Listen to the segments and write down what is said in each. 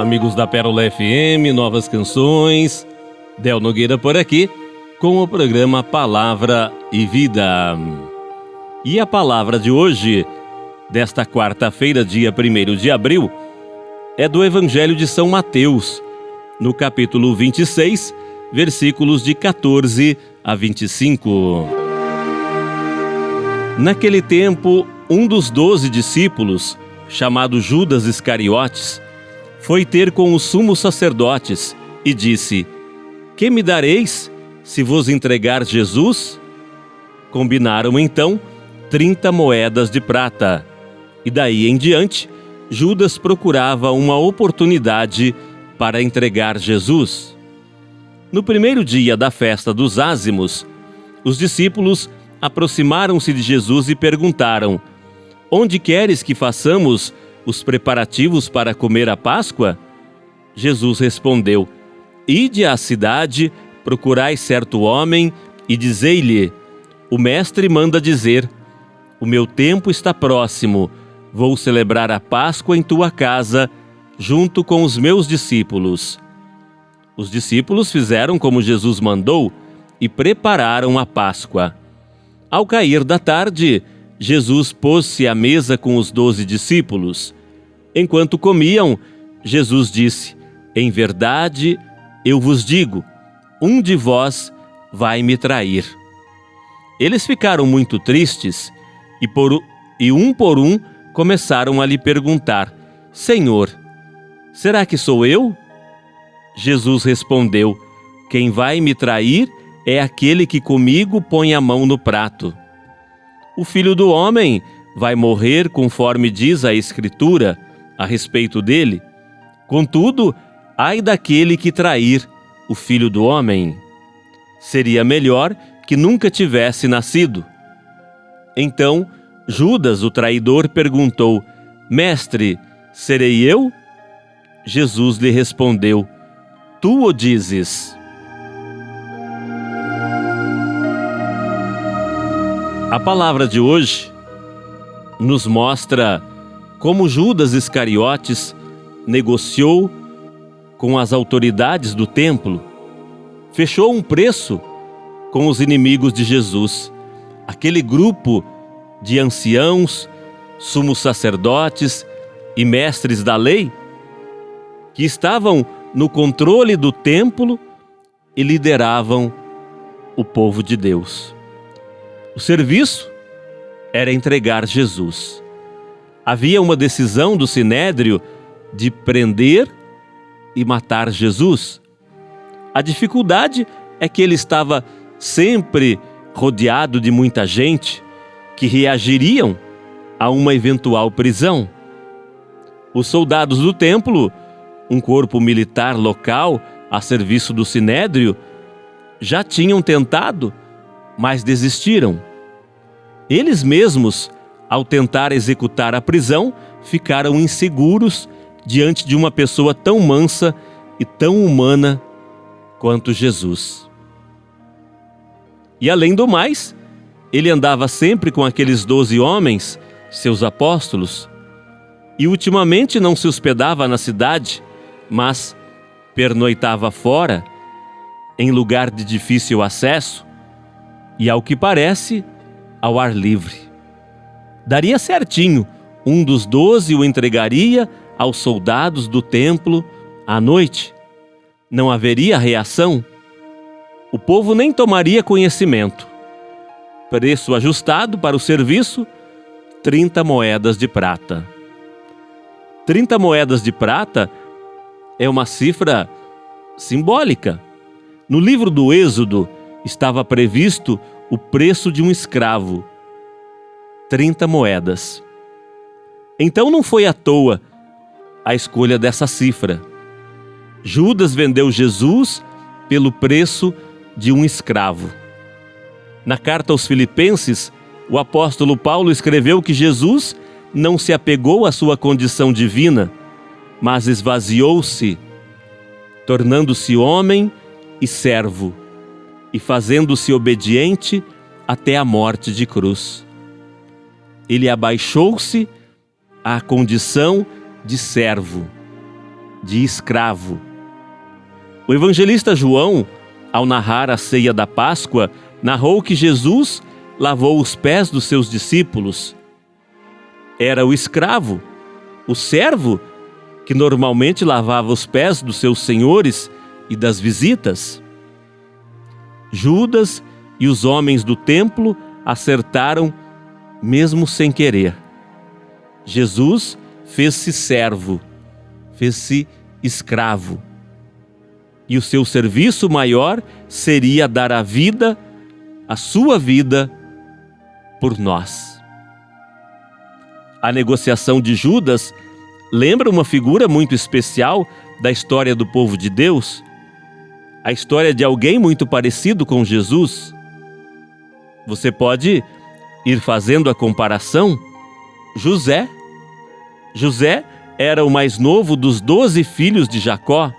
Olá, amigos da Pérola FM, novas canções. Del Nogueira por aqui, com o programa Palavra e Vida. E a palavra de hoje, desta quarta-feira, dia 1º de abril, é do Evangelho de São Mateus, no capítulo 26, versículos de 14 a 25. Naquele tempo, um dos 12 discípulos, chamado Judas Iscariotes, foi ter com os sumos sacerdotes e disse: "Que me dareis se vos entregar Jesus?" Combinaram então 30 moedas de prata. E daí em diante, Judas procurava uma oportunidade para entregar Jesus. No primeiro dia da festa dos ázimos, os discípulos aproximaram-se de Jesus e perguntaram: "Onde queres que façamos os preparativos para comer a Páscoa?" Jesus respondeu: "Ide à cidade, procurai certo homem e dizei-lhe: o mestre manda dizer: o meu tempo está próximo, vou celebrar a Páscoa em tua casa, junto com os meus discípulos." Os discípulos fizeram como Jesus mandou e prepararam a Páscoa. Ao cair da tarde, Jesus pôs-se à mesa com os 12 discípulos. Enquanto comiam, Jesus disse: "Em verdade, eu vos digo, um de vós vai me trair." Eles ficaram muito tristes e um por um começaram a lhe perguntar: "Senhor, será que sou eu?" Jesus respondeu: "Quem vai me trair é aquele que comigo põe a mão no prato. O Filho do Homem vai morrer conforme diz a Escritura a respeito dele. Contudo, ai daquele que trair o Filho do Homem. Seria melhor que nunca tivesse nascido." Então, Judas, o traidor, perguntou: "Mestre, serei eu?" Jesus lhe respondeu: "Tu o dizes." A palavra de hoje nos mostra como Judas Iscariotes negociou com as autoridades do templo, fechou um preço com os inimigos de Jesus, aquele grupo de anciãos, sumos sacerdotes e mestres da lei, que estavam no controle do templo e lideravam o povo de Deus. O serviço era entregar Jesus. Havia uma decisão do Sinédrio de prender e matar Jesus. A dificuldade é que ele estava sempre rodeado de muita gente que reagiriam a uma eventual prisão. Os soldados do templo, um corpo militar local a serviço do Sinédrio, já tinham tentado, mas desistiram. Eles mesmos, ao tentar executar a prisão, ficaram inseguros diante de uma pessoa tão mansa e tão humana quanto Jesus. E além do mais, ele andava sempre com aqueles 12 homens, seus apóstolos, e ultimamente não se hospedava na cidade, mas pernoitava fora, em lugar de difícil acesso, e ao que parece, ao ar livre. Daria certinho, um dos 12 o entregaria aos soldados do templo à noite. Não haveria reação. O povo nem tomaria conhecimento. Preço ajustado para o serviço: 30 moedas de prata. 30 moedas de prata é uma cifra simbólica. No livro do Êxodo estava previsto o preço de um escravo: 30 moedas. Então não foi à toa a escolha dessa cifra. Judas vendeu Jesus pelo preço de um escravo. Na carta aos Filipenses, o apóstolo Paulo escreveu que Jesus não se apegou à sua condição divina, mas esvaziou-se, tornando-se homem e servo, e fazendo-se obediente até a morte de cruz. Ele abaixou-se à condição de servo de escravo. O evangelista João, ao narrar a ceia da Páscoa, narrou que Jesus lavou os pés dos seus discípulos. Era o escravo, o servo, que normalmente lavava os pés dos seus senhores e das visitas. Judas e os homens do templo acertaram mesmo sem querer. Jesus fez-se servo, fez-se escravo. E o seu serviço maior seria dar a vida, a sua vida, por nós. A negociação de Judas lembra uma figura muito especial da história do povo de Deus, a história de alguém muito parecido com Jesus. Você pode ir fazendo a comparação. José era o mais novo dos 12 filhos de Jacó.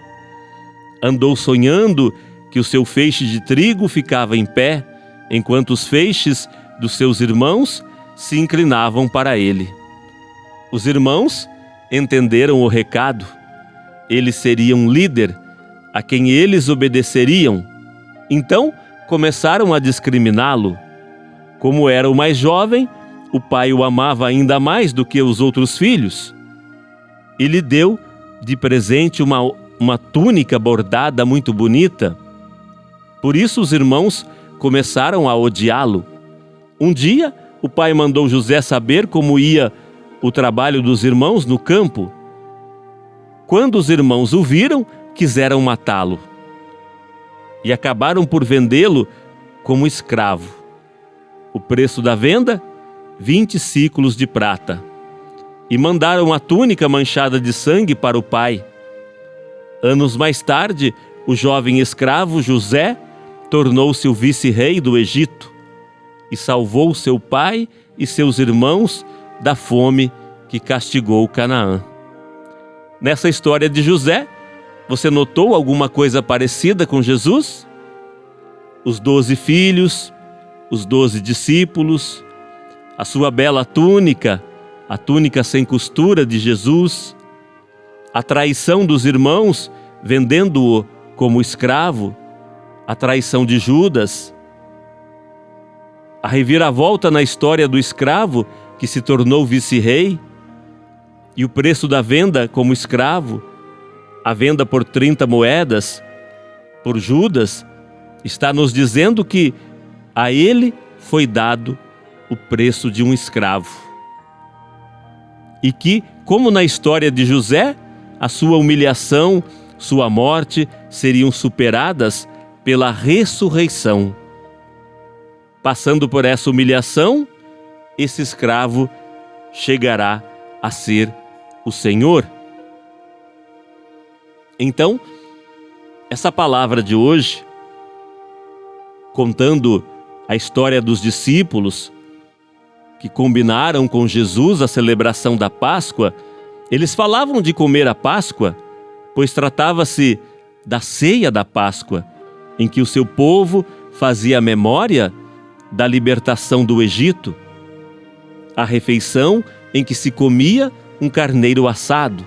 Andou sonhando que o seu feixe de trigo ficava em pé, enquanto os feixes dos seus irmãos se inclinavam para ele. Os irmãos entenderam o recado. Ele seria um líder a quem eles obedeceriam. Então começaram a discriminá-lo. Como era o mais jovem, o pai o amava ainda mais do que os outros filhos. E lhe deu de presente uma túnica bordada muito bonita. Por isso os irmãos começaram a odiá-lo. Um dia, o pai mandou José saber como ia o trabalho dos irmãos no campo. Quando os irmãos o viram, quiseram matá-lo e acabaram por vendê-lo como escravo. O preço da venda, 20 ciclos de prata. E mandaram a túnica manchada de sangue para o pai. Anos mais tarde, o jovem escravo José tornou-se o vice-rei do Egito e salvou seu pai e seus irmãos da fome que castigou Canaã. Nessa história de José, você notou alguma coisa parecida com Jesus? Os 12 filhos, os 12 discípulos, a sua bela túnica, a túnica sem costura de Jesus, a traição dos irmãos, vendendo-o como escravo, a traição de Judas, a reviravolta na história do escravo que se tornou vice-rei, e o preço da venda como escravo, a venda por 30 moedas, por Judas, está nos dizendo que a ele foi dado o preço de um escravo. E que, como na história de José, a sua humilhação, sua morte seriam superadas pela ressurreição. Passando por essa humilhação, esse escravo chegará a ser o Senhor. Então, essa palavra de hoje, contando a história dos discípulos que combinaram com Jesus a celebração da Páscoa, eles falavam de comer a Páscoa, pois tratava-se da ceia da Páscoa, em que o seu povo fazia memória da libertação do Egito, a refeição em que se comia um carneiro assado.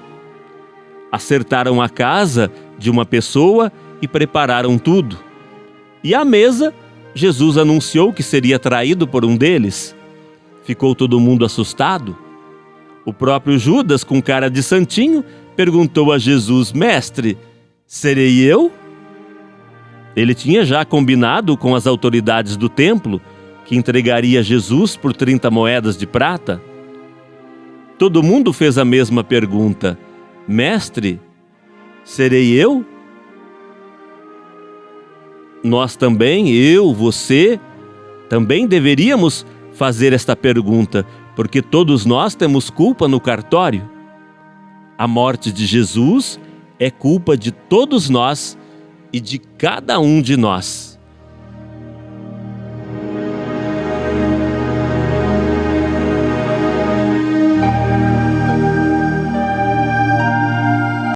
Acertaram a casa de uma pessoa e prepararam tudo. E à mesa, Jesus anunciou que seria traído por um deles. Ficou todo mundo assustado. O próprio Judas, com cara de santinho, perguntou a Jesus: Mestre, serei eu? Ele tinha já combinado com as autoridades do templo que entregaria Jesus por 30 moedas de prata. Todo mundo fez a mesma pergunta: Mestre, serei eu? Nós também, você, também deveríamos fazer esta pergunta, porque todos nós temos culpa no cartório. A morte de Jesus é culpa de todos nós e de cada um de nós.